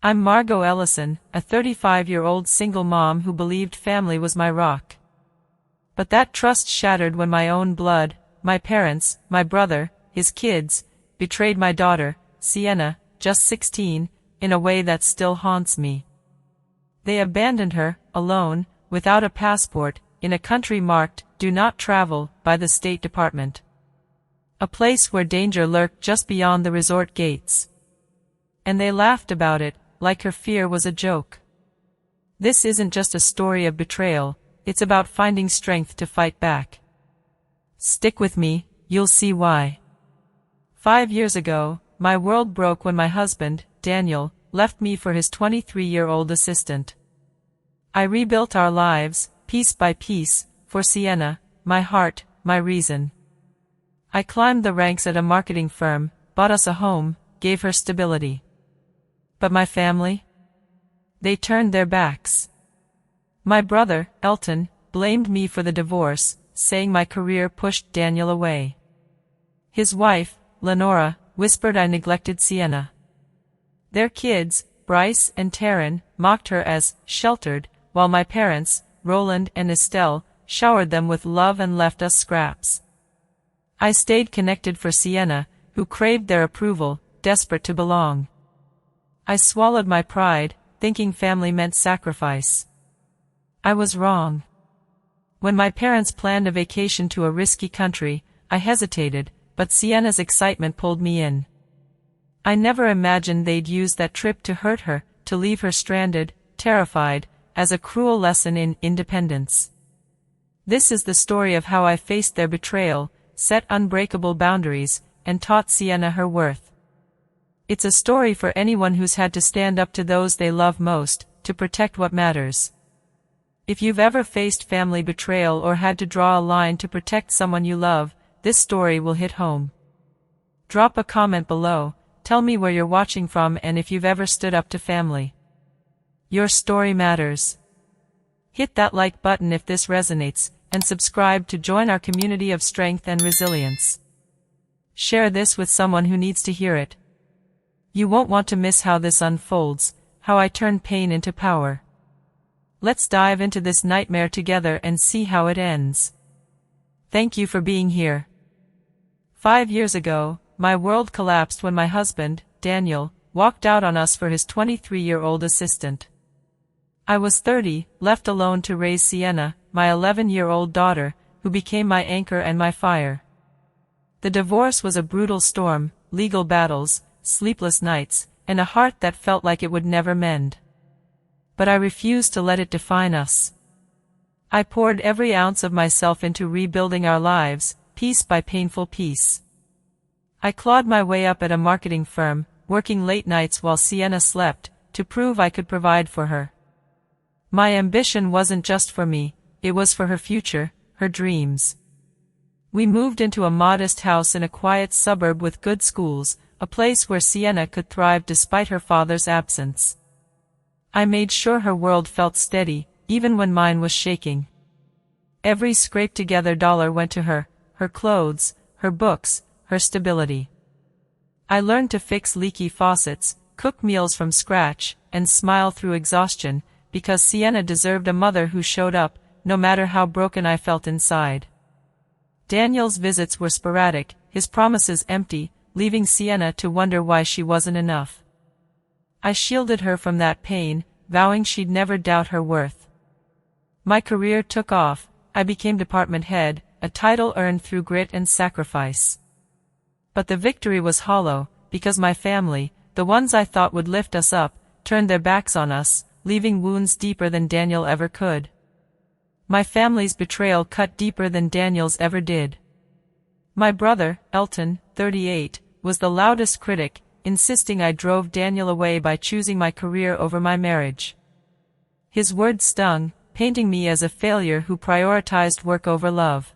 I'm Margot Ellison, a 35-year-old single mom who believed family was my rock. But that trust shattered when my own blood, my parents, my brother, his kids, betrayed my daughter, Sienna, just 16, in a way that still haunts me. They abandoned her, alone, without a passport, in a country marked, "Do Not Travel," by the State Department. A place where danger lurked just beyond the resort gates. And they laughed about it, like her fear was a joke. This isn't just a story of betrayal, it's about finding strength to fight back. Stick with me, you'll see why. 5 years ago, my world broke when my husband, Daniel, left me for his 23-year-old assistant. I rebuilt our lives, piece by piece, for Sienna, my heart, my reason. I climbed the ranks at a marketing firm, bought us a home, gave her stability. But my family? They turned their backs. My brother, Elton, blamed me for the divorce, saying my career pushed Daniel away. His wife, Lenora, whispered I neglected Sienna. Their kids, Bryce and Taryn, mocked her as sheltered, while my parents, Roland and Estelle, showered them with love and left us scraps. I stayed connected for Sienna, who craved their approval, desperate to belong. I swallowed my pride, thinking family meant sacrifice. I was wrong. When my parents planned a vacation to a risky country, I hesitated, but Sienna's excitement pulled me in. I never imagined they'd use that trip to hurt her, to leave her stranded, terrified, as a cruel lesson in independence. This is the story of how I faced their betrayal, set unbreakable boundaries, and taught Sienna her worth. It's a story for anyone who's had to stand up to those they love most, to protect what matters. If you've ever faced family betrayal or had to draw a line to protect someone you love, this story will hit home. Drop a comment below, tell me where you're watching from and if you've ever stood up to family. Your story matters. Hit that like button if this resonates, and subscribe to join our community of strength and resilience. Share this with someone who needs to hear it. You won't want to miss how this unfolds, how I turn pain into power. Let's dive into this nightmare together and see how it ends. Thank you for being here. 5 years ago, my world collapsed when my husband, Daniel, walked out on us for his 23-year-old assistant. I was 30, left alone to raise Sienna, my 11-year-old daughter, who became my anchor and my fire. The divorce was a brutal storm, legal battles, sleepless nights, and a heart that felt like it would never mend. But I refused to let it define us. I poured every ounce of myself into rebuilding our lives, piece by painful piece. I clawed my way up at a marketing firm, working late nights while Sienna slept, to prove I could provide for her. My ambition wasn't just for me, it was for her future, her dreams. We moved into a modest house in a quiet suburb with good schools, a place where Sienna could thrive despite her father's absence. I made sure her world felt steady, even when mine was shaking. Every scraped-together dollar went to her, her clothes, her books, her stability. I learned to fix leaky faucets, cook meals from scratch, and smile through exhaustion, because Sienna deserved a mother who showed up, no matter how broken I felt inside. Daniel's visits were sporadic, his promises empty, leaving Sienna to wonder why she wasn't enough. I shielded her from that pain, vowing she'd never doubt her worth. My career took off, I became department head, a title earned through grit and sacrifice. But the victory was hollow, because my family, the ones I thought would lift us up, turned their backs on us, leaving wounds deeper than Daniel ever could. My family's betrayal cut deeper than Daniel's ever did. My brother, Elton, 38, was the loudest critic, insisting I drove Daniel away by choosing my career over my marriage. His words stung, painting me as a failure who prioritized work over love.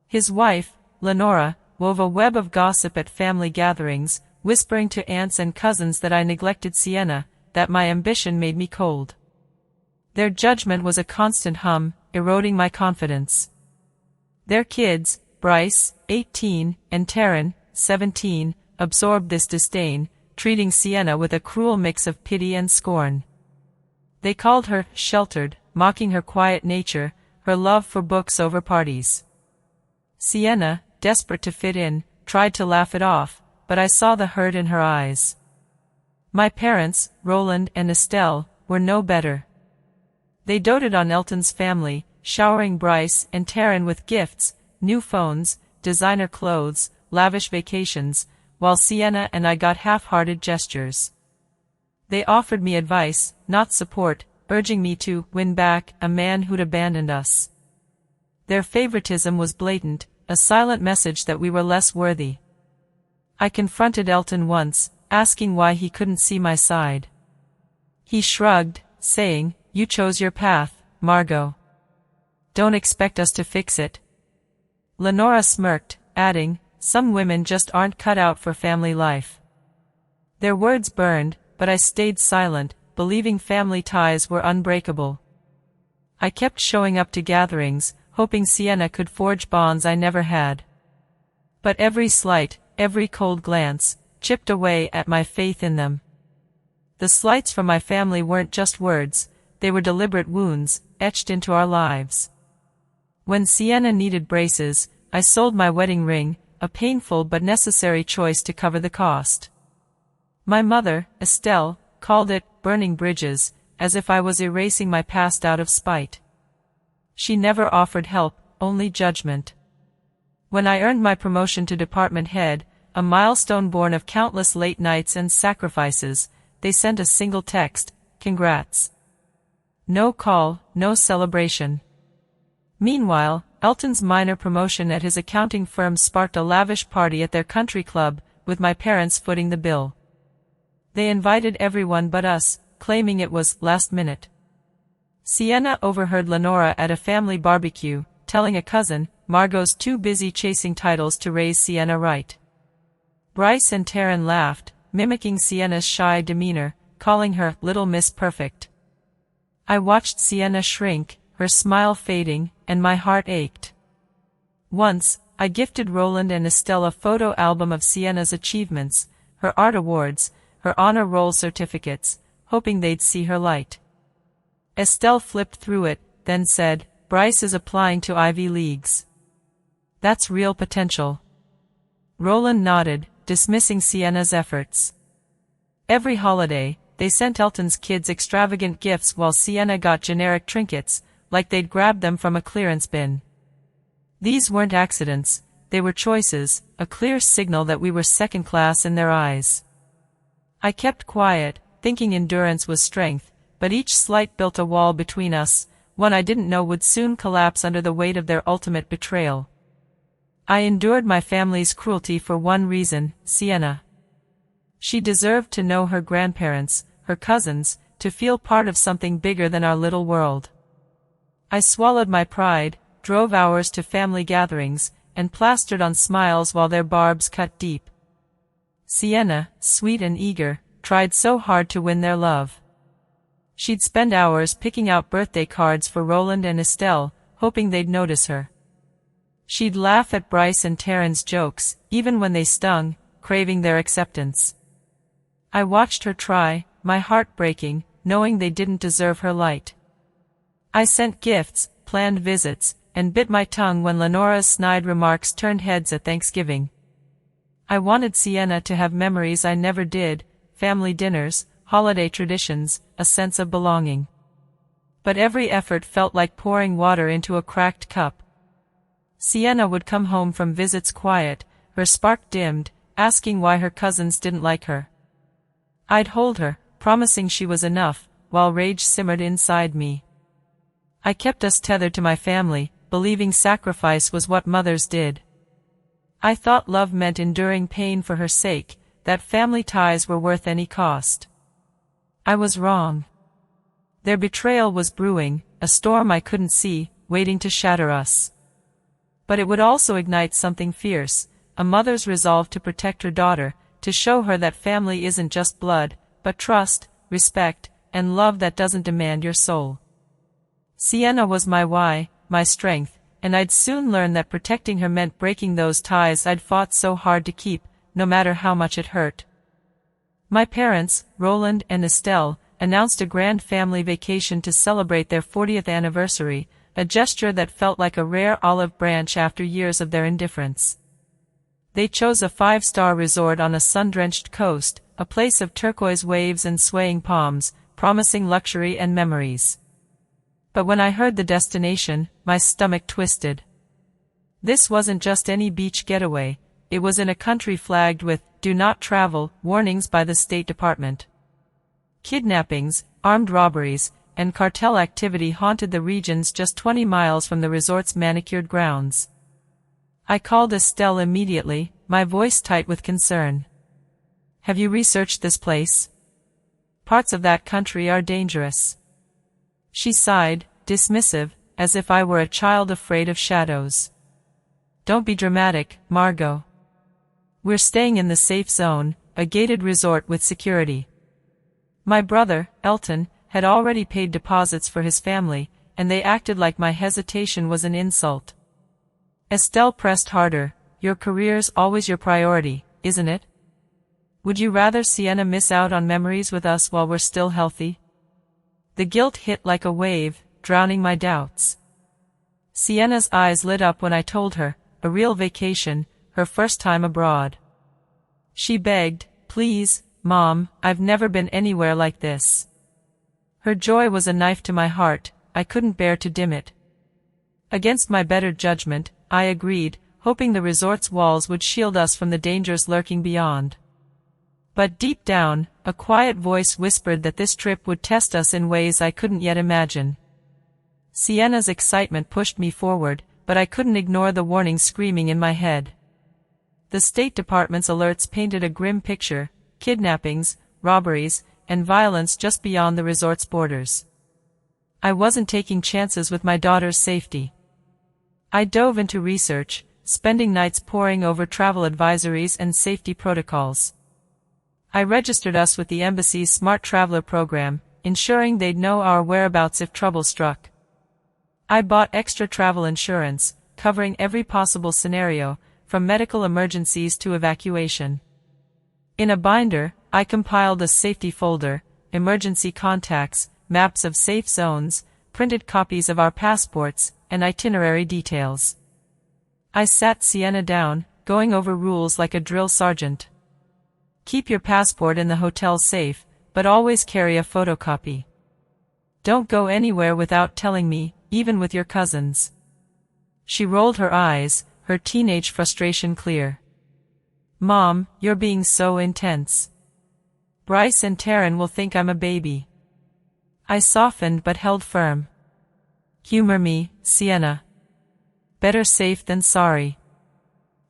His wife, Lenora, wove a web of gossip at family gatherings, whispering to aunts and cousins that I neglected Sienna, that my ambition made me cold. Their judgment was a constant hum, eroding my confidence. Their kids, Bryce, 18, and Taryn, 17, absorbed this disdain, treating Sienna with a cruel mix of pity and scorn. They called her sheltered, mocking her quiet nature, her love for books over parties. Sienna, desperate to fit in, tried to laugh it off, but I saw the hurt in her eyes. My parents, Roland and Estelle, were no better. They doted on Elton's family, showering Bryce and Taryn with gifts, new phones, designer clothes, lavish vacations, while Sienna and I got half-hearted gestures. They offered me advice, not support, urging me to win back a man who'd abandoned us. Their favoritism was blatant, a silent message that we were less worthy. I confronted Elton once, asking why he couldn't see my side. He shrugged, saying, "You chose your path, Margot. Don't expect us to fix it." Lenora smirked, adding, "Some women just aren't cut out for family life." Their words burned, but I stayed silent, believing family ties were unbreakable. I kept showing up to gatherings, hoping Sienna could forge bonds I never had. But every slight, every cold glance, chipped away at my faith in them. The slights from my family weren't just words, they were deliberate wounds, etched into our lives. When Sienna needed braces, I sold my wedding ring, a painful but necessary choice to cover the cost. My mother, Estelle, called it burning bridges, as if I was erasing my past out of spite. She never offered help, only judgment. When I earned my promotion to department head, a milestone born of countless late nights and sacrifices, they sent a single text, "Congrats." No call, no celebration. Meanwhile, Elton's minor promotion at his accounting firm sparked a lavish party at their country club, with my parents footing the bill. They invited everyone but us, claiming it was last minute. Sienna overheard Lenora at a family barbecue, telling a cousin, "Margot's too busy chasing titles to raise Sienna right." Bryce and Taryn laughed, mimicking Sienna's shy demeanor, calling her Little Miss Perfect. I watched Sienna shrink, her smile fading, and my heart ached. Once, I gifted Roland and Estelle a photo album of Sienna's achievements, her art awards, her honor roll certificates, hoping they'd see her light. Estelle flipped through it, then said, "Bryce is applying to Ivy Leagues. That's real potential." Roland nodded, dismissing Sienna's efforts. Every holiday, they sent Elton's kids extravagant gifts while Sienna got generic trinkets, like they'd grabbed them from a clearance bin. These weren't accidents, they were choices, a clear signal that we were second class in their eyes. I kept quiet, thinking endurance was strength, but each slight built a wall between us, one I didn't know would soon collapse under the weight of their ultimate betrayal. I endured my family's cruelty for one reason, Sienna. She deserved to know her grandparents, her cousins, to feel part of something bigger than our little world. I swallowed my pride, drove hours to family gatherings, and plastered on smiles while their barbs cut deep. Sienna, sweet and eager, tried so hard to win their love. She'd spend hours picking out birthday cards for Roland and Estelle, hoping they'd notice her. She'd laugh at Bryce and Taryn's jokes, even when they stung, craving their acceptance. I watched her try, my heart breaking, knowing they didn't deserve her light. I sent gifts, planned visits, and bit my tongue when Lenora's snide remarks turned heads at Thanksgiving. I wanted Sienna to have memories I never did, family dinners, holiday traditions, a sense of belonging. But every effort felt like pouring water into a cracked cup. Sienna would come home from visits quiet, her spark dimmed, asking why her cousins didn't like her. I'd hold her, promising she was enough, while rage simmered inside me. I kept us tethered to my family, believing sacrifice was what mothers did. I thought love meant enduring pain for her sake, that family ties were worth any cost. I was wrong. Their betrayal was brewing, a storm I couldn't see, waiting to shatter us. But it would also ignite something fierce, a mother's resolve to protect her daughter, to show her that family isn't just blood, but trust, respect, and love that doesn't demand your soul. Sienna was my why, my strength, and I'd soon learn that protecting her meant breaking those ties I'd fought so hard to keep, no matter how much it hurt. My parents, Roland and Estelle, announced a grand family vacation to celebrate their 40th anniversary, a gesture that felt like a rare olive branch after years of their indifference. They chose a 5-star resort on a sun-drenched coast, a place of turquoise waves and swaying palms, promising luxury and memories. But when I heard the destination, my stomach twisted. This wasn't just any beach getaway, it was in a country flagged with "Do not travel" warnings by the State Department. Kidnappings, armed robberies, and cartel activity haunted the regions just 20 miles from the resort's manicured grounds. I called Estelle immediately, my voice tight with concern. "Have you researched this place? Parts of that country are dangerous." She sighed, dismissive, as if I were a child afraid of shadows. "Don't be dramatic, Margot. We're staying in the safe zone, a gated resort with security." My brother, Elton, had already paid deposits for his family, and they acted like my hesitation was an insult. Estelle pressed harder. "Your career's always your priority, isn't it? Would you rather Sienna miss out on memories with us while we're still healthy?" The guilt hit like a wave, drowning my doubts. Sienna's eyes lit up when I told her, a real vacation, her first time abroad. She begged, "Please, Mom, I've never been anywhere like this." Her joy was a knife to my heart, I couldn't bear to dim it. Against my better judgment, I agreed, hoping the resort's walls would shield us from the dangers lurking beyond. But deep down, a quiet voice whispered that this trip would test us in ways I couldn't yet imagine. Sienna's excitement pushed me forward, but I couldn't ignore the warning screaming in my head. The State Department's alerts painted a grim picture: kidnappings, robberies, and violence just beyond the resort's borders. I wasn't taking chances with my daughter's safety. I dove into research, spending nights poring over travel advisories and safety protocols. I registered us with the embassy's Smart Traveler program, ensuring they'd know our whereabouts if trouble struck. I bought extra travel insurance, covering every possible scenario, from medical emergencies to evacuation. In a binder, I compiled a safety folder, emergency contacts, maps of safe zones, printed copies of our passports, and itinerary details. I sat Sienna down, going over rules like a drill sergeant. Keep your passport in the hotel safe, but always carry a photocopy. Don't go anywhere without telling me, even with your cousins. She rolled her eyes, her teenage frustration clear. "Mom, you're being so intense. Bryce and Taryn will think I'm a baby." I softened but held firm. "Humor me, Sienna. Better safe than sorry."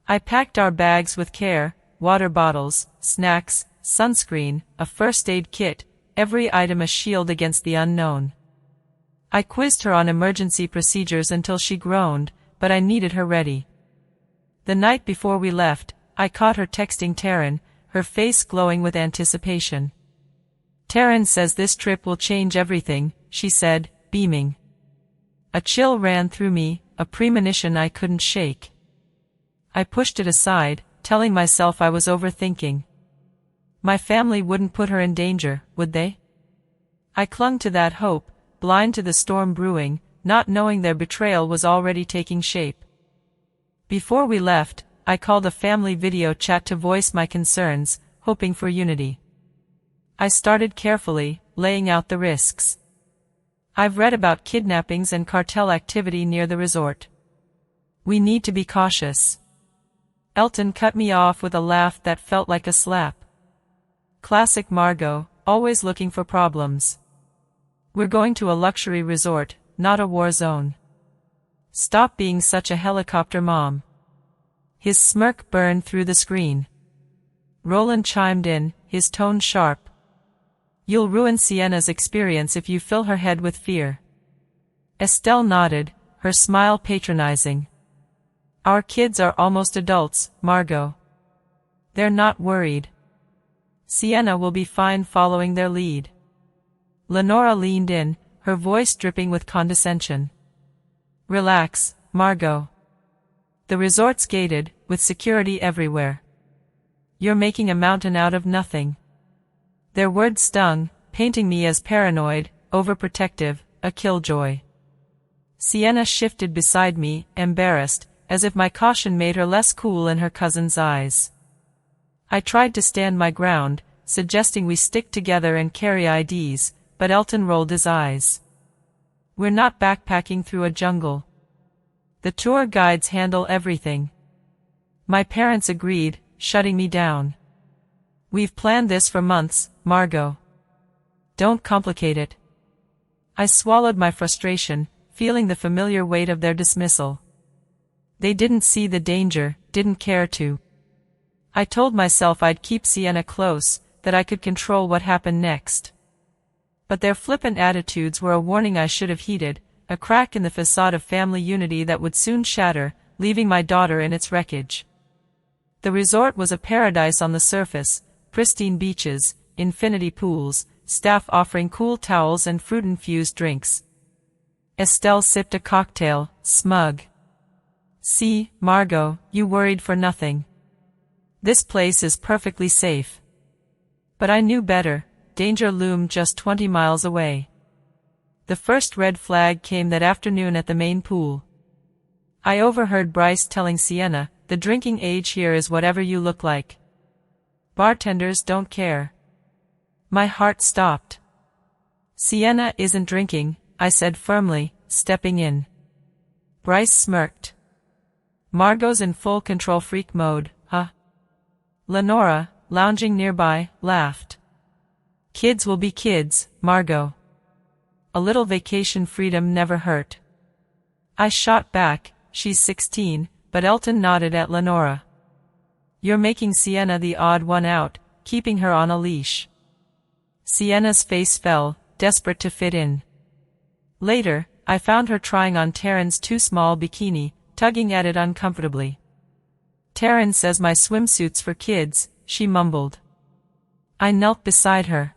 I packed our bags with care, water bottles, snacks, sunscreen, a first aid kit, every item a shield against the unknown. I quizzed her on emergency procedures until she groaned, but I needed her ready. The night before we left, I caught her texting Taryn, her face glowing with anticipation. "Taryn says this trip will change everything," she said, beaming. A chill ran through me, a premonition I couldn't shake. I pushed it aside, telling myself I was overthinking. My family wouldn't put her in danger, would they? I clung to that hope, blind to the storm brewing, not knowing their betrayal was already taking shape. Before we left, I called a family video chat to voice my concerns, hoping for unity. I started carefully, laying out the risks. "I've read about kidnappings and cartel activity near the resort. We need to be cautious." Elton cut me off with a laugh that felt like a slap. Classic Margot, always looking for problems. "We're going to a luxury resort, not a war zone. Stop being such a helicopter mom." His smirk burned through the screen. Roland chimed in, his tone sharp. "You'll ruin Sienna's experience if you fill her head with fear." Estelle nodded, her smile patronizing. "Our kids are almost adults, Margot. They're not worried. Sienna will be fine following their lead." Lenora leaned in, her voice dripping with condescension. "Relax, Margot. The resort's gated, with security everywhere. You're making a mountain out of nothing." Their words stung, painting me as paranoid, overprotective, a killjoy. Sienna shifted beside me, embarrassed, as if my caution made her less cool in her cousin's eyes. I tried to stand my ground, suggesting we stick together and carry IDs, but Elton rolled his eyes. We're not backpacking through a jungle. The tour guides handle everything. My parents agreed, shutting me down. We've planned this for months, Margot. Don't complicate it. I swallowed my frustration, feeling the familiar weight of their dismissal. They didn't see the danger, didn't care to. I told myself I'd keep Sienna close, that I could control what happened next. But their flippant attitudes were a warning I should have heeded, a crack in the facade of family unity that would soon shatter, leaving my daughter in its wreckage. The resort was a paradise on the surface, pristine beaches, infinity pools, staff offering cool towels and fruit-infused drinks. Estelle sipped a cocktail, smug. See, Margot, you worried for nothing. This place is perfectly safe. But I knew better, danger loomed just 20 miles away. The first red flag came that afternoon at the main pool. I overheard Bryce telling Sienna, the drinking age here is whatever you look like. Bartenders don't care. My heart stopped. Sienna isn't drinking, I said firmly, stepping in. Bryce smirked. Margot's in full control freak mode, huh? Lenora, lounging nearby, laughed. Kids will be kids, Margot. A little vacation freedom never hurt. I shot back, she's 16, but Elton nodded at Lenora. You're making Sienna the odd one out, keeping her on a leash. Sienna's face fell, desperate to fit in. Later, I found her trying on Taryn's too small bikini, tugging at it uncomfortably. Taryn says my swimsuit's for kids, she mumbled. I knelt beside her.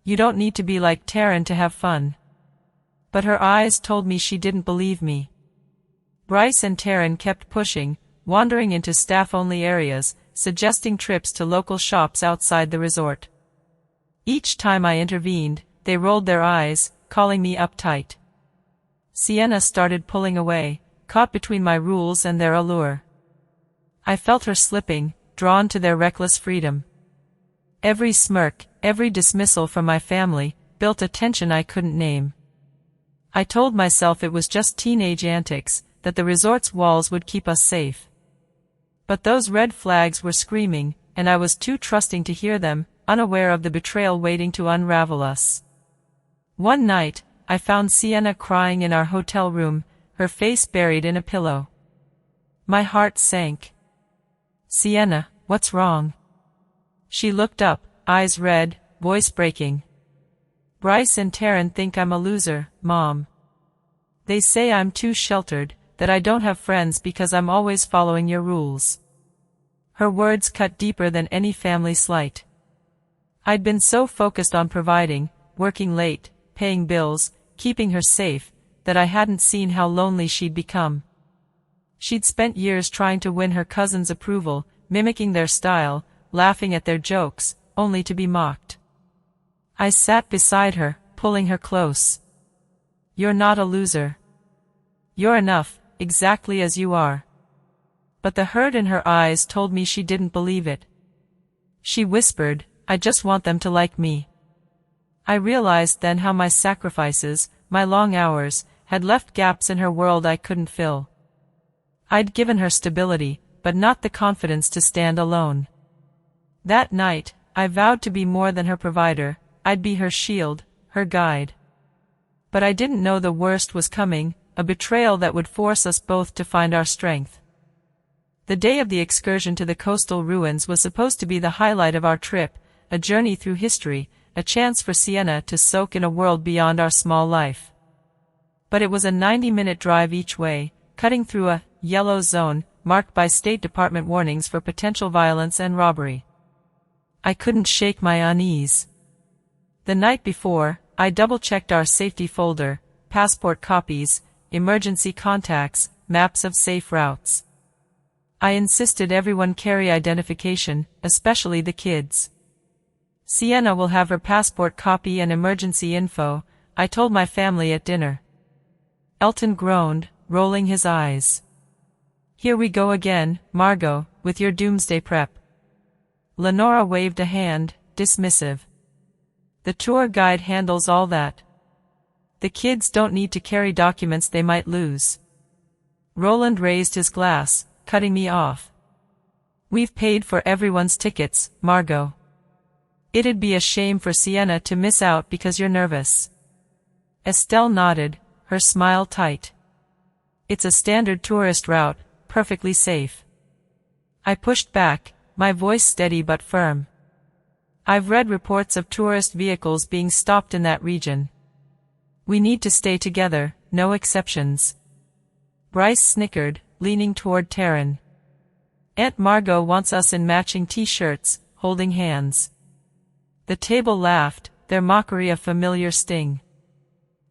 You don't need to be like Taryn to have fun. But her eyes told me she didn't believe me. Bryce and Taryn kept pushing, wandering into staff-only areas, suggesting trips to local shops outside the resort. Each time I intervened, they rolled their eyes, calling me uptight. Sienna started pulling away, caught between my rules and their allure. I felt her slipping, drawn to their reckless freedom. Every smirk, every dismissal from my family, built a tension I couldn't name. I told myself it was just teenage antics, that the resort's walls would keep us safe. But those red flags were screaming, and I was too trusting to hear them, unaware of the betrayal waiting to unravel us. One night, I found Sienna crying in our hotel room, her face buried in a pillow. My heart sank. Sienna, what's wrong? She looked up, eyes red, voice breaking. Bryce and Taryn think I'm a loser, Mom. They say I'm too sheltered, that I don't have friends because I'm always following your rules. Her words cut deeper than any family slight. I'd been so focused on providing, working late, paying bills, keeping her safe, that I hadn't seen how lonely she'd become. She'd spent years trying to win her cousins' approval, mimicking their style, laughing at their jokes, only to be mocked. I sat beside her, pulling her close. You're not a loser. You're enough, exactly as you are. But the hurt in her eyes told me she didn't believe it. She whispered, I just want them to like me. I realized then how my sacrifices, my long hours, had left gaps in her world I couldn't fill. I'd given her stability, but not the confidence to stand alone. That night, I vowed to be more than her provider, I'd be her shield, her guide. But I didn't know the worst was coming, a betrayal that would force us both to find our strength. The day of the excursion to the coastal ruins was supposed to be the highlight of our trip, a journey through history, a chance for Sienna to soak in a world beyond our small life. But it was a 90-minute drive each way, cutting through a yellow zone, marked by State Department warnings for potential violence and robbery. I couldn't shake my unease. The night before, I double-checked our safety folder, passport copies, emergency contacts, maps of safe routes. I insisted everyone carry identification, especially the kids. Sienna will have her passport copy and emergency info, I told my family at dinner. Elton groaned, rolling his eyes. Here we go again, Margot, with your doomsday prep. Lenora waved a hand, dismissive. The tour guide handles all that. The kids don't need to carry documents they might lose. Roland raised his glass, cutting me off. We've paid for everyone's tickets, Margot. It'd be a shame for Sienna to miss out because you're nervous. Estelle nodded, her smile tight. It's a standard tourist route, perfectly safe. I pushed back, my voice steady but firm. I've read reports of tourist vehicles being stopped in that region. We need to stay together, no exceptions. Bryce snickered, leaning toward Taryn. Aunt Margot wants us in matching t-shirts, holding hands. The table laughed, their mockery a familiar sting.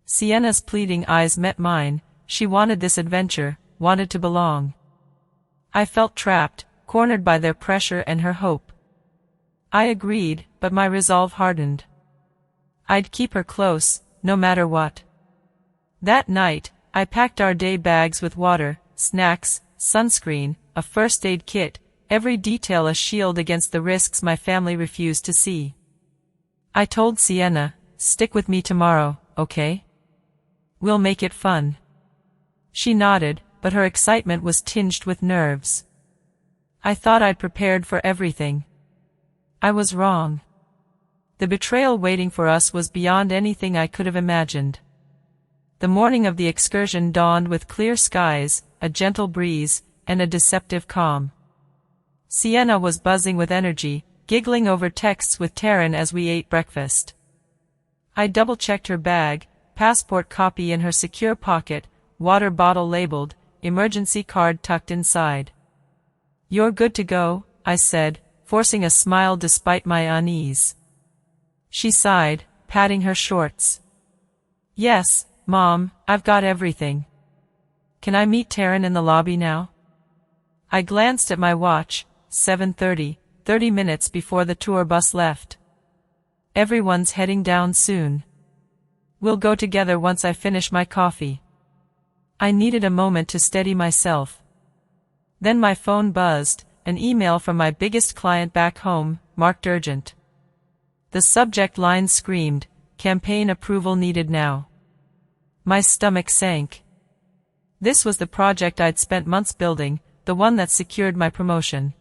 Sienna's pleading eyes met mine, she wanted this adventure, wanted to belong. I felt trapped, cornered by their pressure and her hope. I agreed, but my resolve hardened. I'd keep her close, no matter what. That night, I packed our day bags with water, snacks, sunscreen, a first aid kit, every detail a shield against the risks my family refused to see. I told Sienna, stick with me tomorrow, okay? We'll make it fun. She nodded, but her excitement was tinged with nerves. I thought I'd prepared for everything. I was wrong. The betrayal waiting for us was beyond anything I could have imagined. The morning of the excursion dawned with clear skies, a gentle breeze, and a deceptive calm. Sienna was buzzing with energy, giggling over texts with Taryn as we ate breakfast. I double-checked her bag, passport copy in her secure pocket, water bottle labeled, emergency card tucked inside. You're good to go, I said, forcing a smile despite my unease. She sighed, patting her shorts. Yes, Mom, I've got everything. Can I meet Taryn in the lobby now? I glanced at my watch, 7:30, 30 minutes before the tour bus left. Everyone's heading down soon. We'll go together once I finish my coffee. I needed a moment to steady myself. Then my phone buzzed, an email from my biggest client back home, marked urgent. The subject line screamed, campaign approval needed now. My stomach sank. This was the project I'd spent months building, the one that secured my promotion.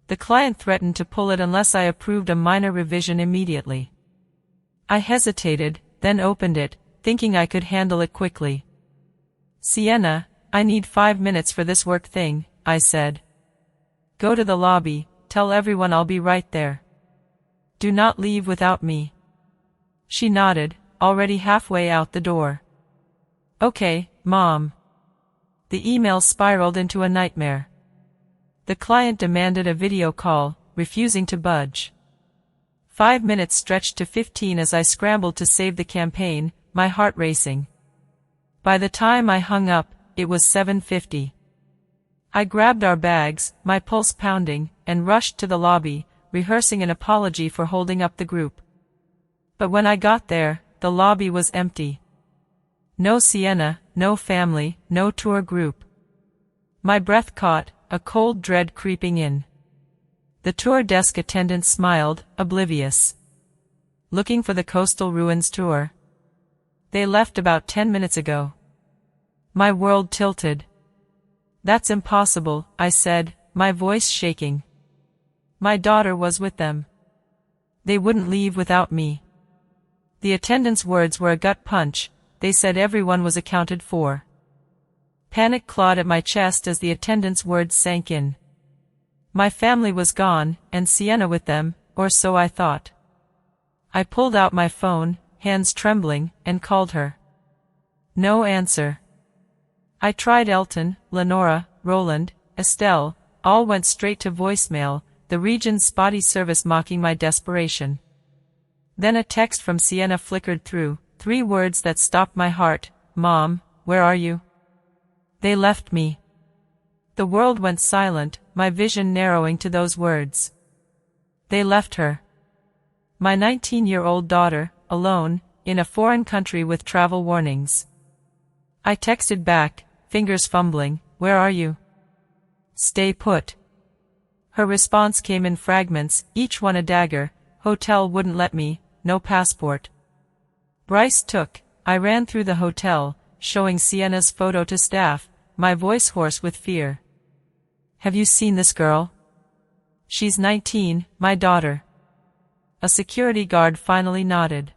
The client threatened to pull it unless I approved a minor revision immediately. I hesitated, then opened it, thinking I could handle it quickly. Sienna, I need 5 minutes for this work thing, I said. Go to the lobby, tell everyone I'll be right there. Do not leave without me. She nodded, already halfway out the door. Okay, Mom. The email spiraled into a nightmare. The client demanded a video call, refusing to budge. 5 minutes stretched to 15 as I scrambled to save the campaign, my heart racing. By the time I hung up, it was 7:50. I grabbed our bags, my pulse pounding, and rushed to the lobby, rehearsing an apology for holding up the group. But when I got there, the lobby was empty. No Sienna, no family, no tour group. My breath caught, a cold dread creeping in. The tour desk attendant smiled, oblivious. Looking for the Coastal Ruins tour. They left about 10 minutes ago. My world tilted. That's impossible, I said, my voice shaking. My daughter was with them. They wouldn't leave without me. The attendant's words were a gut punch, they said everyone was accounted for. Panic clawed at my chest as the attendant's words sank in. My family was gone, and Sienna with them, or so I thought. I pulled out my phone, hands trembling, and called her. No answer. I tried Elton, Lenora, Roland, Estelle, all went straight to voicemail, the region's spotty service mocking my desperation. Then a text from Sienna flickered through, 3 words that stopped my heart. Mom, where are you? They left me. The world went silent, my vision narrowing to those words. They left her. My 19-year-old daughter, alone, in a foreign country with travel warnings. I texted back, fingers fumbling, "Where are you?" "Stay put." Her response came in fragments, each one a dagger. "Hotel wouldn't let me, no passport." Bryce took. I ran through the hotel, showing Sienna's photo to staff, my voice hoarse with fear. "Have you seen this girl?" "She's 19, my daughter." A security guard finally nodded.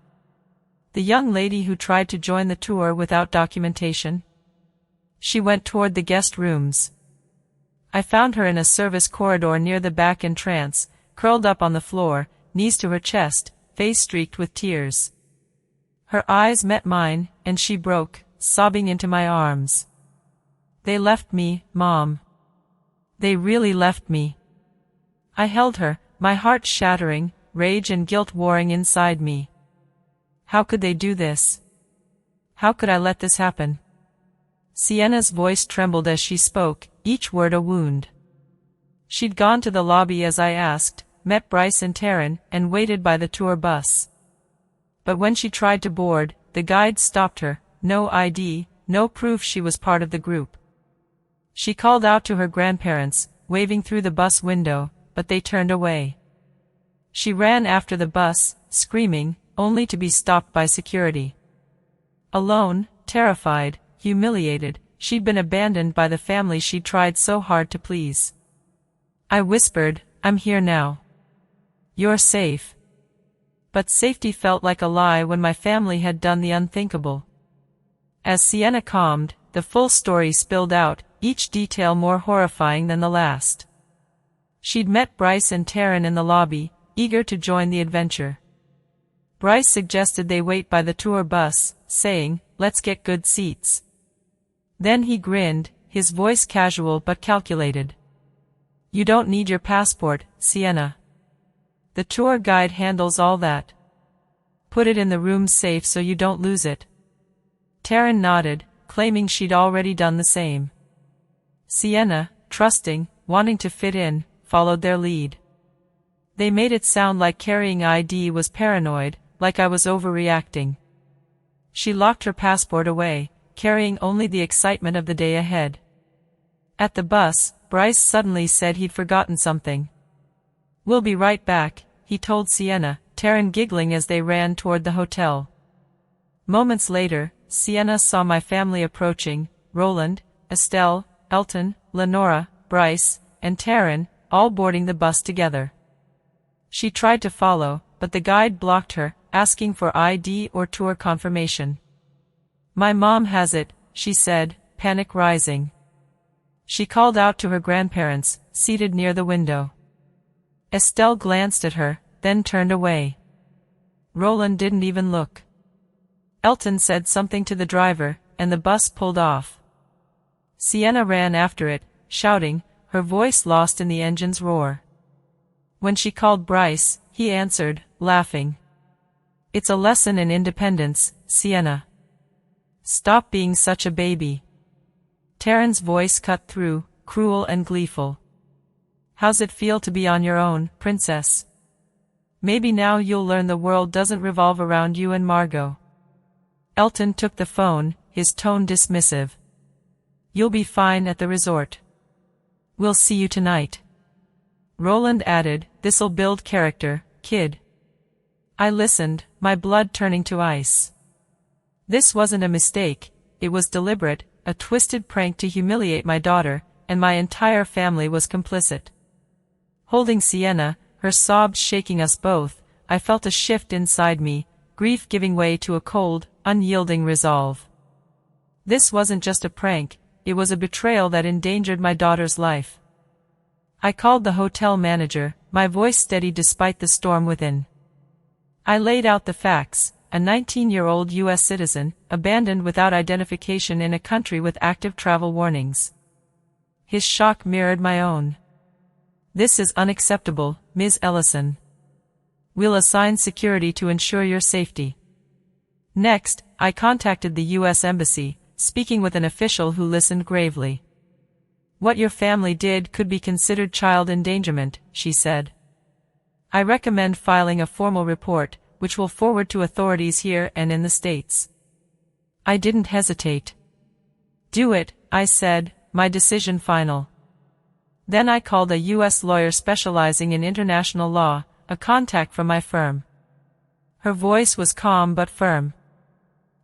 "The young lady who tried to join the tour without documentation?" She went toward the guest rooms. I found her in a service corridor near the back entrance, curled up on the floor, knees to her chest, face streaked with tears. Her eyes met mine, and she broke, sobbing into my arms. "They left me, Mom. They really left me." I held her, my heart shattering, rage and guilt warring inside me. How could they do this? How could I let this happen? Sienna's voice trembled as she spoke, each word a wound. She'd gone to the lobby as I asked, met Bryce and Taryn, and waited by the tour bus. But when she tried to board, the guide stopped her, no ID, no proof she was part of the group. She called out to her grandparents, waving through the bus window, but they turned away. She ran after the bus, screaming, only to be stopped by security. Alone, terrified, humiliated, she'd been abandoned by the family she'd tried so hard to please. I whispered, "I'm here now. You're safe." But safety felt like a lie when my family had done the unthinkable. As Sienna calmed, the full story spilled out, each detail more horrifying than the last. She'd met Bryce and Taryn in the lobby, eager to join the adventure. Bryce suggested they wait by the tour bus, saying, "Let's get good seats." Then he grinned, his voice casual but calculated. "You don't need your passport, Sienna. The tour guide handles all that. Put it in the room safe so you don't lose it." Taryn nodded, claiming she'd already done the same. Sienna, trusting, wanting to fit in, followed their lead. They made it sound like carrying ID was paranoid, like I was overreacting. She locked her passport away, carrying only the excitement of the day ahead. At the bus, Bryce suddenly said he'd forgotten something. "We'll be right back," he told Sienna, Taryn giggling as they ran toward the hotel. Moments later, Sienna saw my family approaching, Roland, Estelle, Elton, Lenora, Bryce, and Taryn, all boarding the bus together. She tried to follow, but the guide blocked her, asking for ID or tour confirmation. "My mom has it," she said, panic rising. She called out to her grandparents, seated near the window. Estelle glanced at her, then turned away. Roland didn't even look. Elton said something to the driver, and the bus pulled off. Sienna ran after it, shouting, her voice lost in the engine's roar. When she called Bryce, he answered, laughing. "It's a lesson in independence, Sienna. Stop being such a baby." Taryn's voice cut through, cruel and gleeful. "How's it feel to be on your own, princess? Maybe now you'll learn the world doesn't revolve around you and Margot." Elton took the phone, his tone dismissive. "You'll be fine at the resort. We'll see you tonight." Roland added, "This'll build character, kid." I listened, my blood turning to ice. This wasn't a mistake, it was deliberate, a twisted prank to humiliate my daughter, and my entire family was complicit. Holding Sienna, her sobs shaking us both, I felt a shift inside me, grief giving way to a cold, unyielding resolve. This wasn't just a prank, it was a betrayal that endangered my daughter's life. I called the hotel manager, my voice steady despite the storm within. I laid out the facts: a 19-year-old U.S. citizen, abandoned without identification in a country with active travel warnings. His shock mirrored my own. "This is unacceptable, Ms. Ellison. We'll assign security to ensure your safety." Next, I contacted the U.S. Embassy, speaking with an official who listened gravely. "What your family did could be considered child endangerment," she said. I recommend filing a formal report, which will forward to authorities here and in the States. I didn't hesitate. Do it, I said, my decision final. Then I called a U.S. lawyer specializing in international law, a contact from my firm. Her voice was calm but firm.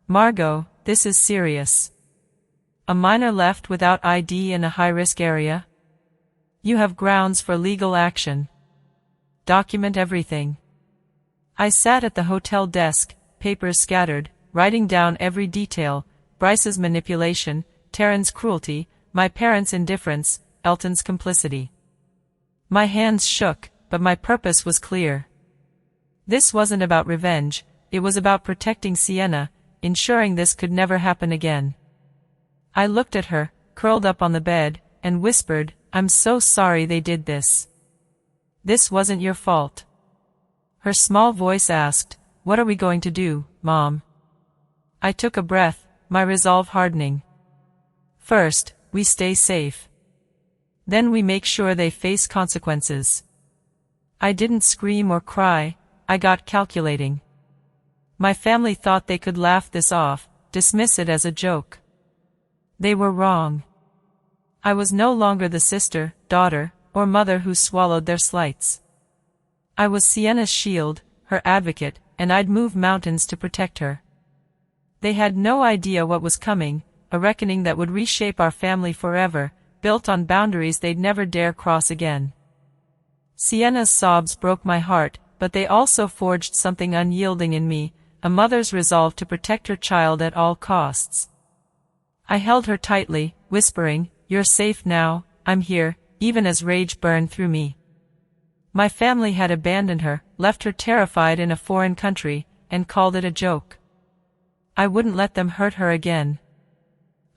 Margot, this is serious. A minor left without ID in a high-risk area? You have grounds for legal action. Document everything. I sat at the hotel desk, papers scattered, writing down every detail: Bryce's manipulation, Taryn's cruelty, my parents' indifference, Elton's complicity. My hands shook, but my purpose was clear. This wasn't about revenge, it was about protecting Sienna, ensuring this could never happen again. I looked at her, curled up on the bed, and whispered, "I'm so sorry they did this. This wasn't your fault." Her small voice asked, "What are we going to do, Mom?" I took a breath, my resolve hardening. First, we stay safe. Then we make sure they face consequences. I didn't scream or cry, I got calculating. My family thought they could laugh this off, dismiss it as a joke. They were wrong. I was no longer the sister, daughter, or mother who swallowed their slights. I was Sienna's shield, her advocate, and I'd move mountains to protect her. They had no idea what was coming, a reckoning that would reshape our family forever, built on boundaries they'd never dare cross again. Sienna's sobs broke my heart, but they also forged something unyielding in me, a mother's resolve to protect her child at all costs. I held her tightly, whispering, "You're safe now, I'm here," even as rage burned through me. My family had abandoned her, left her terrified in a foreign country, and called it a joke. I wouldn't let them hurt her again.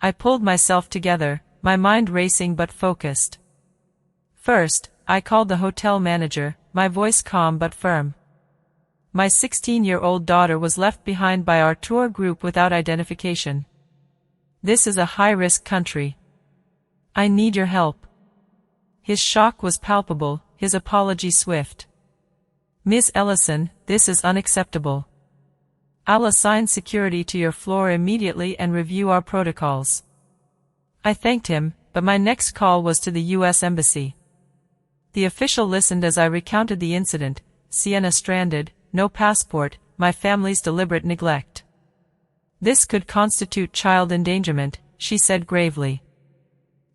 I pulled myself together, my mind racing but focused. First, I called the hotel manager, my voice calm but firm. My 16-year-old daughter was left behind by our tour group without identification. This is a high-risk country. I need your help. His shock was palpable, his apology swift. "Ms. Ellison, this is unacceptable. I'll assign security to your floor immediately and review our protocols." I thanked him, but my next call was to the U.S. Embassy. The official listened as I recounted the incident: Sienna stranded, no passport, my family's deliberate neglect. "This could constitute child endangerment," she said gravely.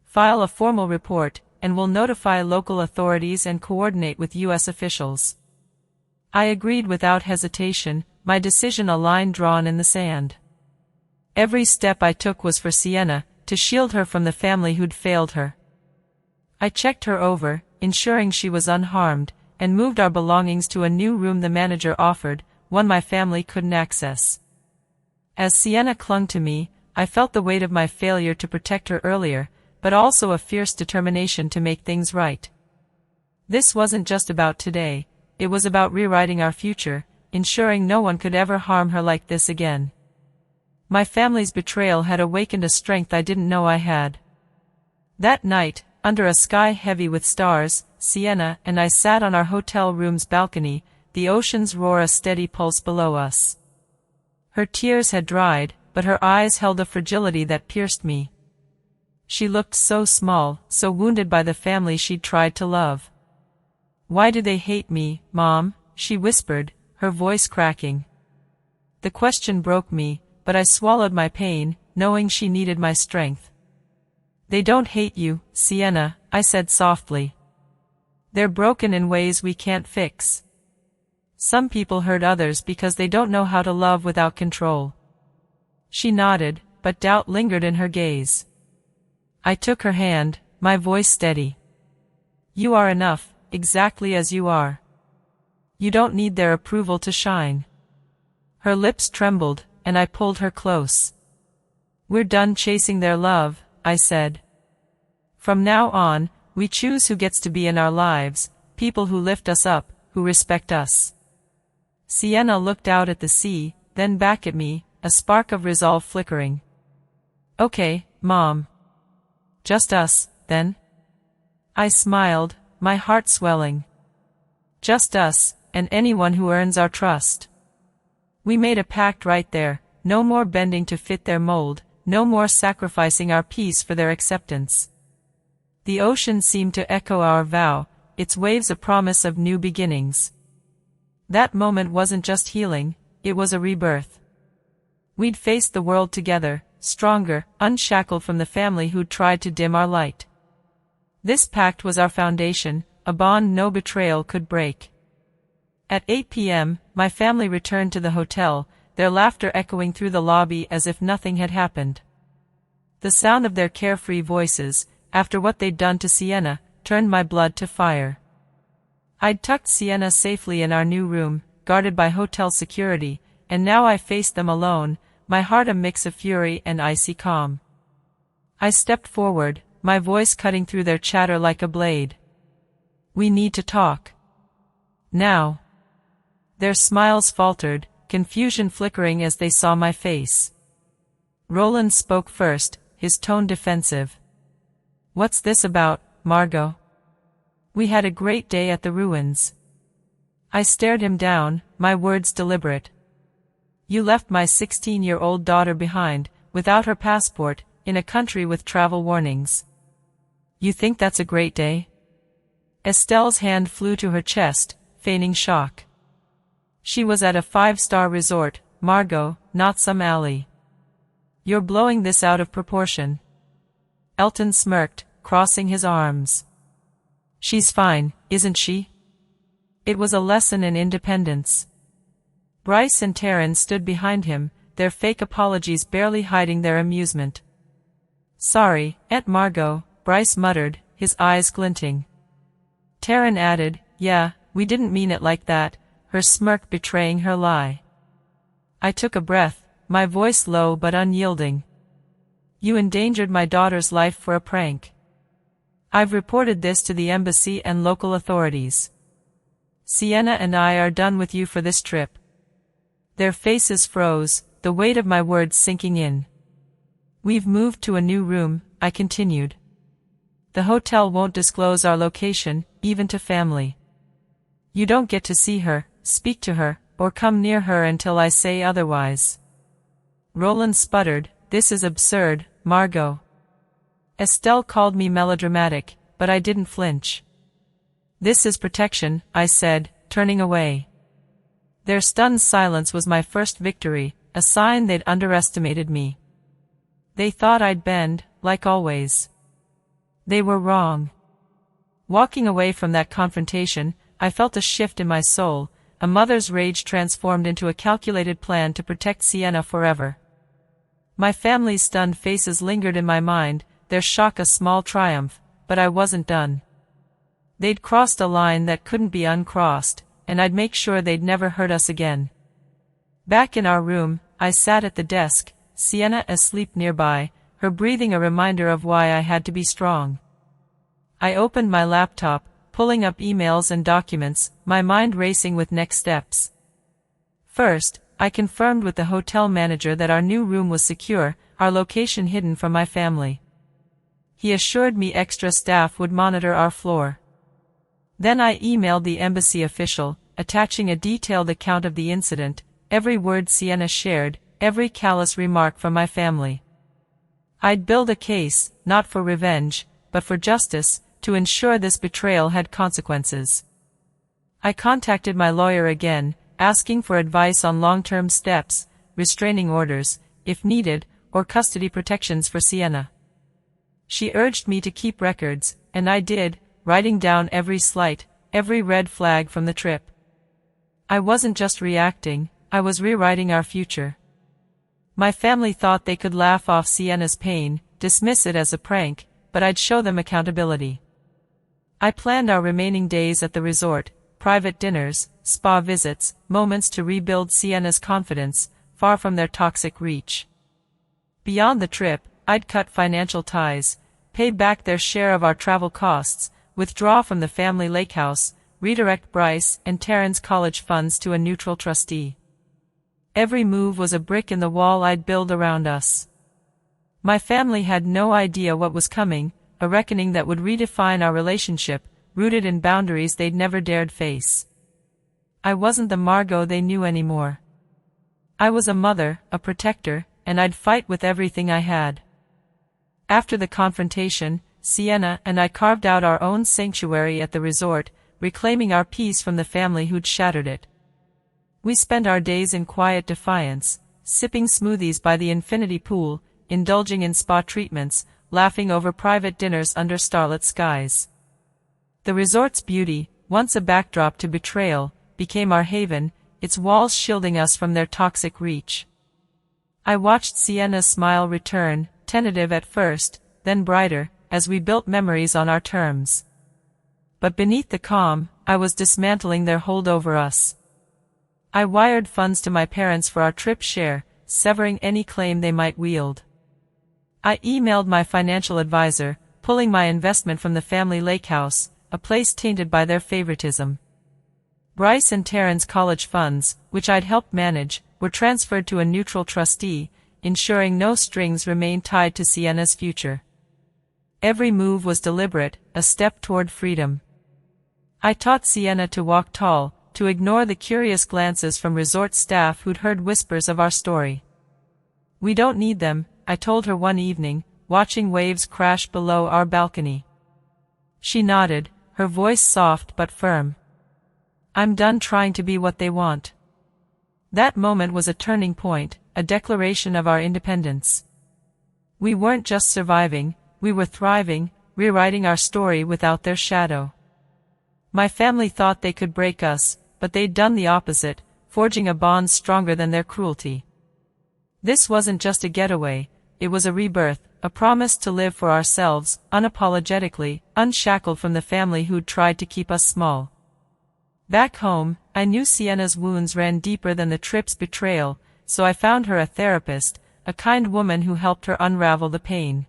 "File a formal report, and we'll notify local authorities and coordinate with U.S. officials." I agreed without hesitation, my decision a line drawn in the sand. Every step I took was for Sienna, to shield her from the family who'd failed her. I checked her over, ensuring she was unharmed, and moved our belongings to a new room the manager offered, one my family couldn't access. As Sienna clung to me, I felt the weight of my failure to protect her earlier, but also a fierce determination to make things right. This wasn't just about today, it was about rewriting our future, ensuring no one could ever harm her like this again. My family's betrayal had awakened a strength I didn't know I had. That night, under a sky heavy with stars, Sienna and I sat on our hotel room's balcony, the ocean's roar a steady pulse below us. Her tears had dried, but her eyes held a fragility that pierced me. She looked so small, so wounded by the family she'd tried to love. "Why do they hate me, Mom?" she whispered, her voice cracking. The question broke me, but I swallowed my pain, knowing she needed my strength. "They don't hate you, Sienna," I said softly. "They're broken in ways we can't fix. Some people hurt others because they don't know how to love without control." She nodded, but doubt lingered in her gaze. I took her hand, my voice steady. "You are enough, exactly as you are. You don't need their approval to shine." Her lips trembled, and I pulled her close. "We're done chasing their love," I said. "From now on, we choose who gets to be in our lives, people who lift us up, who respect us." Sienna looked out at the sea, then back at me, a spark of resolve flickering. "Okay, Mom. Just us, then?" I smiled, my heart swelling. Just us, and anyone who earns our trust. We made a pact right there, no more bending to fit their mold, no more sacrificing our peace for their acceptance. The ocean seemed to echo our vow, its waves a promise of new beginnings. That moment wasn't just healing, it was a rebirth. We'd faced the world together, stronger, unshackled from the family who'd tried to dim our light. This pact was our foundation, a bond no betrayal could break. At 8 p.m., my family returned to the hotel, their laughter echoing through the lobby as if nothing had happened. The sound of their carefree voices, after what they'd done to Sienna, turned my blood to fire. I'd tucked Sienna safely in our new room, guarded by hotel security, and now I faced them alone, my heart a mix of fury and icy calm. I stepped forward, my voice cutting through their chatter like a blade. "We need to talk. Now." Their smiles faltered, confusion flickering as they saw my face. Roland spoke first, his tone defensive. "What's this about, Margot? We had a great day at the ruins." I stared him down, my words deliberate. "You left my 16-year-old daughter behind, without her passport, in a country with travel warnings. You think that's a great day?" Estelle's hand flew to her chest, feigning shock. "She was at a 5-star resort, Margot, not some alley. You're blowing this out of proportion." Elton smirked, crossing his arms. "She's fine, isn't she?" It was a lesson in independence. Bryce and Taryn stood behind him, their fake apologies barely hiding their amusement. "Sorry, Aunt Margot," Bryce muttered, his eyes glinting. Taryn added, "Yeah, we didn't mean it like that," her smirk betraying her lie. I took a breath, my voice low but unyielding. "You endangered my daughter's life for a prank. I've reported this to the embassy and local authorities. Sienna and I are done with you for this trip." Their faces froze, the weight of my words sinking in. "We've moved to a new room," I continued. "The hotel won't disclose our location, even to family. You don't get to see her, speak to her, or come near her until I say otherwise." Roland sputtered, "This is absurd, Margot." Estelle called me melodramatic, but I didn't flinch. "This is protection," I said, turning away. Their stunned silence was my first victory, a sign they'd underestimated me. They thought I'd bend, like always. They were wrong. Walking away from that confrontation, I felt a shift in my soul, a mother's rage transformed into a calculated plan to protect Sienna forever. My family's stunned faces lingered in my mind, their shock a small triumph, but I wasn't done. They'd crossed a line that couldn't be uncrossed, and I'd make sure they'd never hurt us again. Back in our room, I sat at the desk, Sienna asleep nearby, her breathing a reminder of why I had to be strong. I opened my laptop, pulling up emails and documents, my mind racing with next steps. First, I confirmed with the hotel manager that our new room was secure, our location hidden from my family. He assured me extra staff would monitor our floor. Then I emailed the embassy official, attaching a detailed account of the incident, every word Sienna shared, every callous remark from my family. I'd build a case, not for revenge, but for justice, to ensure this betrayal had consequences. I contacted my lawyer again, asking for advice on long-term steps, restraining orders, if needed, or custody protections for Sienna. She urged me to keep records, and I did, writing down every slight, every red flag from the trip. I wasn't just reacting, I was rewriting our future. My family thought they could laugh off Sienna's pain, dismiss it as a prank, but I'd show them accountability. I planned our remaining days at the resort, private dinners, spa visits, moments to rebuild Sienna's confidence, far from their toxic reach. Beyond the trip, I'd cut financial ties, pay back their share of our travel costs, withdraw from the family lake house, redirect Bryce and Taryn's college funds to a neutral trustee. Every move was a brick in the wall I'd build around us. My family had no idea what was coming, a reckoning that would redefine our relationship, rooted in boundaries they'd never dared face. I wasn't the Margot they knew anymore. I was a mother, a protector, and I'd fight with everything I had. After the confrontation, Sienna and I carved out our own sanctuary at the resort, reclaiming our peace from the family who'd shattered it. We spent our days in quiet defiance, sipping smoothies by the infinity pool, indulging in spa treatments, laughing over private dinners under starlit skies. The resort's beauty, once a backdrop to betrayal, became our haven, its walls shielding us from their toxic reach. I watched Sienna's smile return, tentative at first, then brighter, as we built memories on our terms. But beneath the calm, I was dismantling their hold over us. I wired funds to my parents for our trip share, severing any claim they might wield. I emailed my financial advisor, pulling my investment from the family lake house, a place tainted by their favoritism. Bryce and Taryn's college funds, which I'd helped manage, were transferred to a neutral trustee, ensuring no strings remained tied to Sienna's future. Every move was deliberate, a step toward freedom. I taught Sienna to walk tall, to ignore the curious glances from resort staff who'd heard whispers of our story. "We don't need them," I told her one evening, watching waves crash below our balcony. She nodded, her voice soft but firm. "I'm done trying to be what they want." That moment was a turning point, a declaration of our independence. We weren't just surviving, we were thriving, rewriting our story without their shadow. My family thought they could break us, but they'd done the opposite, forging a bond stronger than their cruelty. This wasn't just a getaway, it was a rebirth, a promise to live for ourselves, unapologetically, unshackled from the family who'd tried to keep us small. Back home, I knew Sienna's wounds ran deeper than the trip's betrayal, so I found her a therapist, a kind woman who helped her unravel the pain.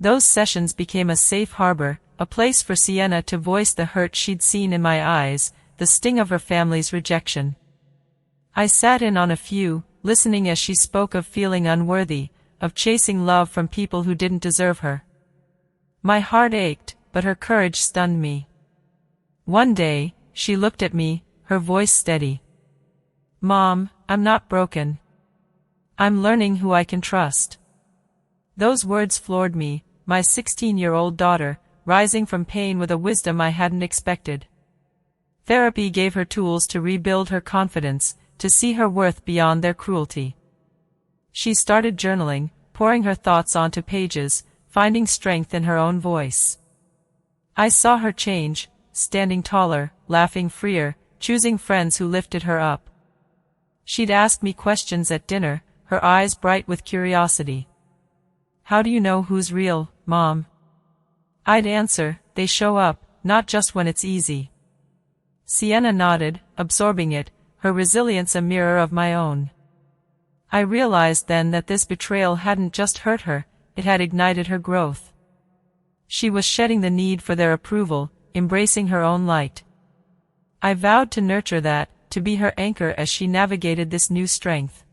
Those sessions became a safe harbor, a place for Sienna to voice the hurt she'd seen in my eyes, the sting of her family's rejection. I sat in on a few, listening as she spoke of feeling unworthy, of chasing love from people who didn't deserve her. My heart ached, but her courage stunned me. One day, she looked at me, her voice steady. "Mom, I'm not broken. I'm learning who I can trust." Those words floored me, my 16-year-old daughter, rising from pain with a wisdom I hadn't expected. Therapy gave her tools to rebuild her confidence, to see her worth beyond their cruelty. She started journaling, pouring her thoughts onto pages, finding strength in her own voice. I saw her change, standing taller, laughing freer, choosing friends who lifted her up. She'd ask me questions at dinner, her eyes bright with curiosity. "How do you know who's real, Mom?" I'd answer, "They show up, not just when it's easy." Sienna nodded, absorbing it, her resilience a mirror of my own. I realized then that this betrayal hadn't just hurt her, it had ignited her growth. She was shedding the need for their approval, embracing her own light. I vowed to nurture that, to be her anchor as she navigated this new strength.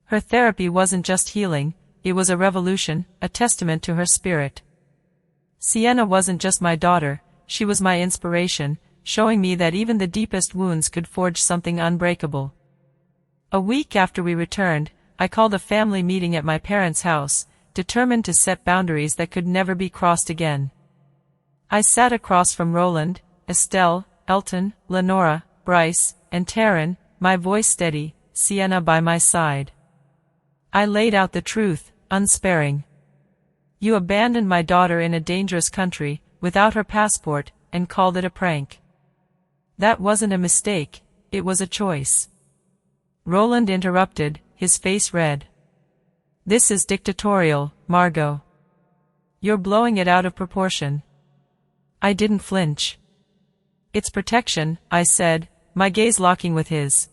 Her therapy wasn't just healing, it was a revolution, a testament to her spirit. Sienna wasn't just my daughter, she was my inspiration, showing me that even the deepest wounds could forge something unbreakable. A week after we returned, I called a family meeting at my parents' house, determined to set boundaries that could never be crossed again. I sat across from Roland, Estelle, Elton, Lenora, Bryce, and Taryn, my voice steady, Sienna by my side. I laid out the truth, unsparing. "You abandoned my daughter in a dangerous country, without her passport, and called it a prank. That wasn't a mistake, it was a choice." Roland interrupted, his face red. "This is dictatorial, Margot. You're blowing it out of proportion." I didn't flinch. "It's protection," I said, my gaze locking with his.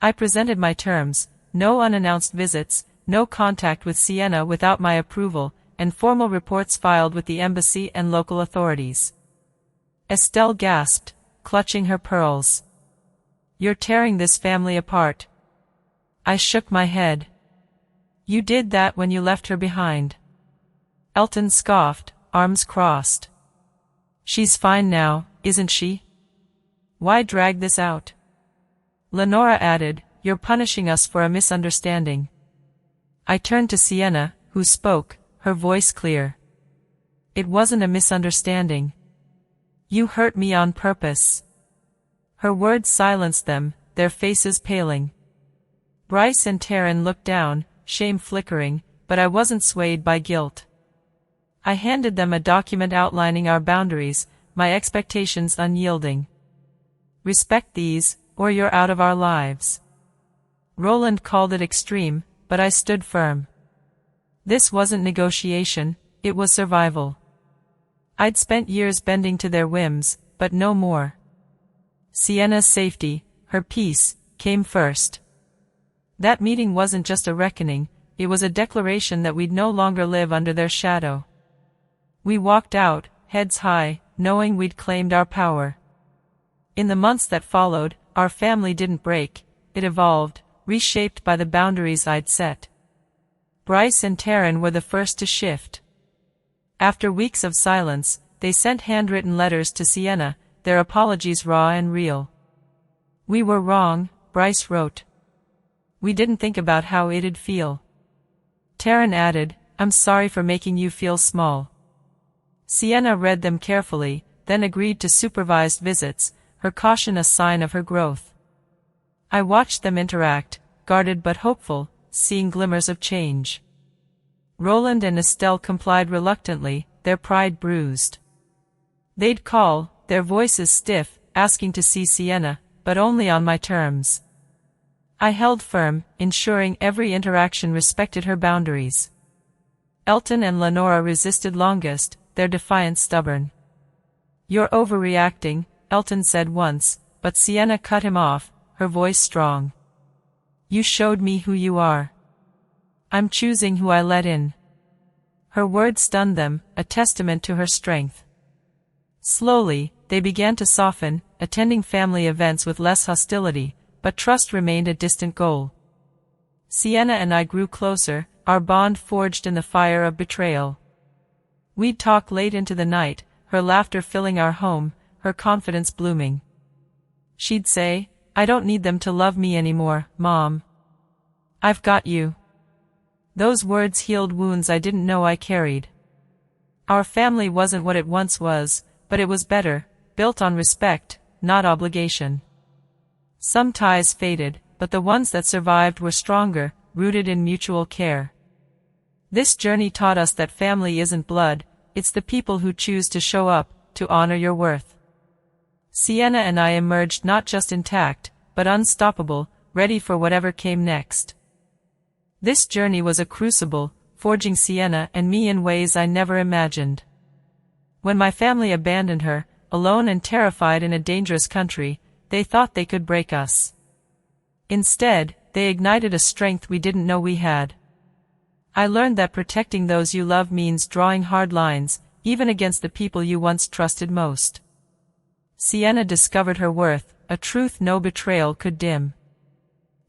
I presented my terms: no unannounced visits, no contact with Sienna without my approval, and formal reports filed with the embassy and local authorities. Estelle gasped, clutching her pearls. "You're tearing this family apart." I shook my head. "You did that when you left her behind." Elton scoffed, arms crossed. "She's fine now, isn't she?" Why drag this out? Lenora added, You're punishing us for a misunderstanding. I turned to Sienna, who spoke, her voice clear. It wasn't a misunderstanding. You hurt me on purpose. Her words silenced them, their faces paling. Bryce and Taryn looked down, shame flickering, but I wasn't swayed by guilt. I handed them a document outlining our boundaries, my expectations unyielding. Respect these, or you're out of our lives. Roland called it extreme, but I stood firm. This wasn't negotiation, it was survival. I'd spent years bending to their whims, but no more. Sienna's safety, her peace, came first. That meeting wasn't just a reckoning, it was a declaration that we'd no longer live under their shadow. We walked out, heads high, knowing we'd claimed our power. In the months that followed, our family didn't break, it evolved, reshaped by the boundaries I'd set. Bryce and Taryn were the first to shift. After weeks of silence, they sent handwritten letters to Sienna, their apologies raw and real. We were wrong, Bryce wrote. We didn't think about how it'd feel. Taryn added, I'm sorry for making you feel small. Sienna read them carefully, then agreed to supervised visits, her caution a sign of her growth. I watched them interact, guarded but hopeful, seeing glimmers of change. Roland and Estelle complied reluctantly, their pride bruised. They'd call, their voices stiff, asking to see Sienna, but only on my terms. I held firm, ensuring every interaction respected her boundaries. Elton and Lenora resisted longest, their defiance stubborn. You're overreacting, Elton said once, but Sienna cut him off, her voice strong. You showed me who you are. I'm choosing who I let in. Her words stunned them, a testament to her strength. Slowly, they began to soften, attending family events with less hostility, but trust remained a distant goal. Sienna and I grew closer, our bond forged in the fire of betrayal. We'd talk late into the night, her laughter filling our home, her confidence blooming. She'd say, I don't need them to love me anymore, Mom. I've got you. Those words healed wounds I didn't know I carried. Our family wasn't what it once was, but it was better, built on respect, not obligation. Some ties faded, but the ones that survived were stronger, rooted in mutual care. This journey taught us that family isn't blood, it's the people who choose to show up, to honor your worth. Sienna and I emerged not just intact, but unstoppable, ready for whatever came next. This journey was a crucible, forging Sienna and me in ways I never imagined. When my family abandoned her, alone and terrified in a dangerous country, they thought they could break us. Instead, they ignited a strength we didn't know we had. I learned that protecting those you love means drawing hard lines, even against the people you once trusted most. Sienna discovered her worth, a truth no betrayal could dim.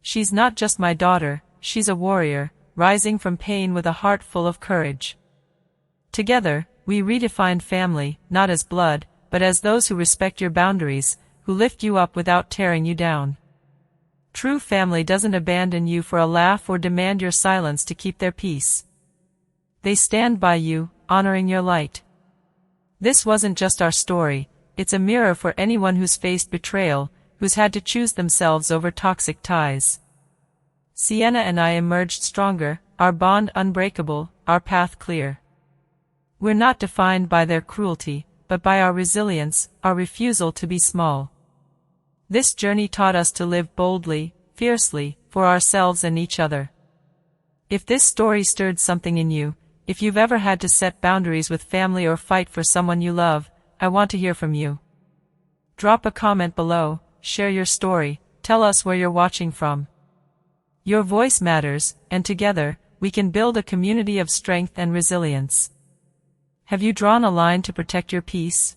She's not just my daughter, she's a warrior, rising from pain with a heart full of courage. Together, we redefined family, not as blood, but as those who respect your boundaries, who lift you up without tearing you down. True family doesn't abandon you for a laugh or demand your silence to keep their peace. They stand by you, honoring your light. This wasn't just our story, it's a mirror for anyone who's faced betrayal, who's had to choose themselves over toxic ties. Sienna and I emerged stronger, our bond unbreakable, our path clear. We're not defined by their cruelty, but by our resilience, our refusal to be small. This journey taught us to live boldly, fiercely, for ourselves and each other. If this story stirred something in you, if you've ever had to set boundaries with family or fight for someone you love, I want to hear from you. Drop a comment below, share your story, tell us where you're watching from. Your voice matters, and together, we can build a community of strength and resilience. Have you drawn a line to protect your peace?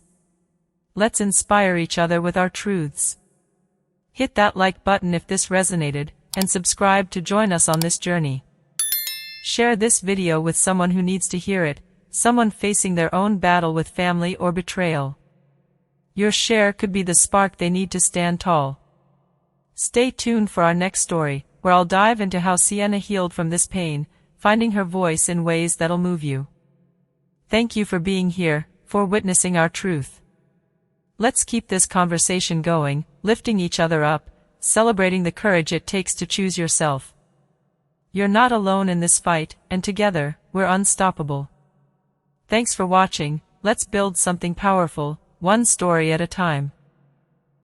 Let's inspire each other with our truths. Hit that like button if this resonated, and subscribe to join us on this journey. Share this video with someone who needs to hear it, someone facing their own battle with family or betrayal. Your share could be the spark they need to stand tall. Stay tuned for our next story, where I'll dive into how Sienna healed from this pain, finding her voice in ways that'll move you. Thank you for being here, for witnessing our truth. Let's keep this conversation going, lifting each other up, celebrating the courage it takes to choose yourself. You're not alone in this fight, and together, we're unstoppable. Thanks for watching. Let's build something powerful, one story at a time.